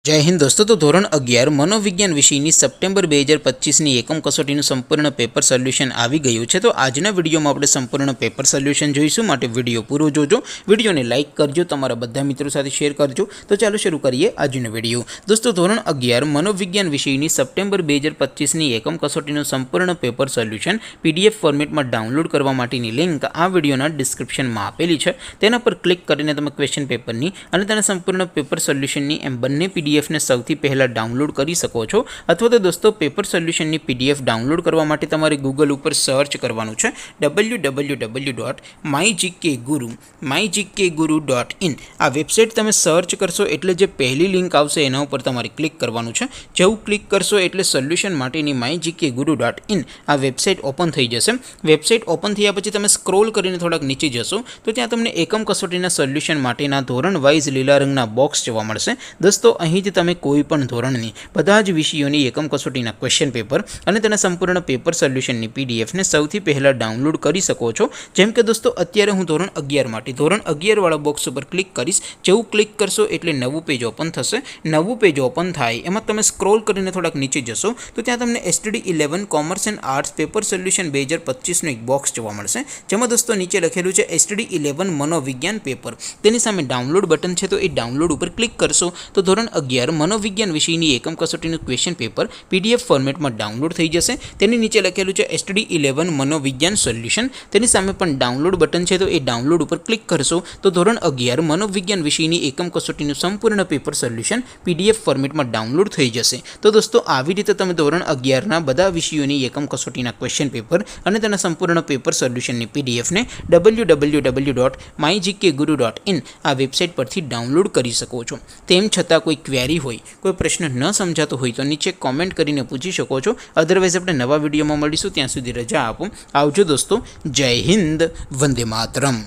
जय हिंद दोस्तों। तो धोरण 11 मनोविज्ञान विषयની સપ્ટેમ્બર 2025ની એકમ કસોટીનું સંપૂર્ણ પેપર સોલ્યુશન આવી ગયું છે। તો આજના વિડીયોમાં આપણે સંપૂર્ણ પેપર સોલ્યુશન જોઈશું, માટે વિડીયો પૂરો જોજો, વિડીયોને લાઇક કરજો, તમારા બધા મિત્રો સાથે શેર કરજો। તો ચાલો શરૂ કરીએ આજનો વિડીયો। દોસ્તો ધોરણ 11 मनोविज्ञान વિષયની સપ્ટેમ્બર 2025ની એકમ કસોટીનું સંપૂર્ણ પેપર સોલ્યુશન PDF ફોર્મેટમાં ડાઉનલોડ કરવા માટેની લિંક આ વિડીયોના ડિસ્ક્રિપ્શનમાં આપેલી છે। તેના પર ક્લિક કરીને તમે ક્વેશ્ચન પેપરની અને તેના સંપૂર્ણ પેપર સોલ્યુશનની એમ બંને PDF ने સૌથી પહેલા ડાઉનલોડ કરી શકો છો। અથવા તો દોસ્તો પેપર સોલ્યુશનની PDF ડાઉનલોડ કરવા માટે તમારે ગૂગલ ઉપર સર્ચ કરવાનું છે www.mygkguru.in। આ વેબસાઇટ તમે સર્ચ કરશો એટલે જે પહેલી લિંક આવશે એના ઉપર તમારે ક્લિક કરવાનું છે। જેવું ક્લિક કરશો એટલે સોલ્યુશન માટેની mygkguru.in આ વેબસાઇટ ઓપન થઈ જશે। વેબસાઇટ ઓપન થયા પછી તમે સ્ક્રોલ કરીને થોડાક નીચે જશો તો ત્યાં તમને એકમ કસોટીના સોલ્યુશન માટેના ધોરણ વાઇઝ લીલા રંગના બોક્સ જોવા મળશે। દોસ્તો અહીં તમે કોઈપણ ધોરણની બધા જ વિષયોની એકમ કસોટીના ક્વેશ્ચન પેપર અને તેના સંપૂર્ણ પેપર સોલ્યુશનની PDF ને સૌથી પહેલા ડાઉનલોડ કરી શકો છો। જેમ કે દોસ્તો અત્યારે હું ધોરણ 11 માટે ધોરણ 11 વાળા બોક્સ ઉપર ક્લિક કરીશ। જેવું ક્લિક કરશો એટલે નવું પેજ ઓપન થશે। નવું પેજ ઓપન થાય એમાં તમે સ્ક્રોલ કરીને થોડાક નીચે જશો તો ત્યાં તમને STD 11 commerce and arts paper solution 2025નું એક બોક્સ જોવા મળશે, જેમાં દોસ્તો નીચે લખેલું છે STD 11 મનોવિજ્ઞાન પેપર। તેની સામે ડાઉનલોડ બટન છે, તો એ ડાઉનલોડ ઉપર ક્લિક કરશો તો ધોરણ 11 मनोविज्ञान विषयની એકમ કસોટીનું ક્વેશ્ચન પેપર PDF ફોર્મેટમાં ડાઉનલોડ થઈ જશે। તેની નીચે લખેલું છે STD 11 मनोविज्ञान સોલ્યુશન। તેની સામે પણ ડાઉનલોડ બટન છે, તો એ ડાઉનલોડ ઉપર ક્લિક કરશો તો ધોરણ 11 मनोविज्ञान વિષયની એકમ કસોટીનું સંપૂર્ણ પેપર સોલ્યુશન PDF ફોર્મેટમાં ડાઉનલોડ થઈ જશે। તો દોસ્તો આવી રીતે તમે ધોરણ 11ના બધા વિષયોની એકમ કસોટીના ક્વેશ્ચન પેપર અને તેના સંપૂર્ણ પેપર સોલ્યુશનની PDF ને www.mygkguru.in આ વેબસાઇટ પરથી ડાઉનલોડ કરી શકો છો। તેમ છતાં કોઈ ક્વેરી હોય, કોઈ પ્રશ્ન ન સમજાતો હોય તો નીચે કોમેન્ટ કરીને પૂછી શકો છો। અધરવાઇઝ આપણે નવા વિડીયોમાં મળીશું, ત્યાં સુધી રજા આપો। આવજો દોસ્તો, જય હિન્દ, વંદે માતરમ।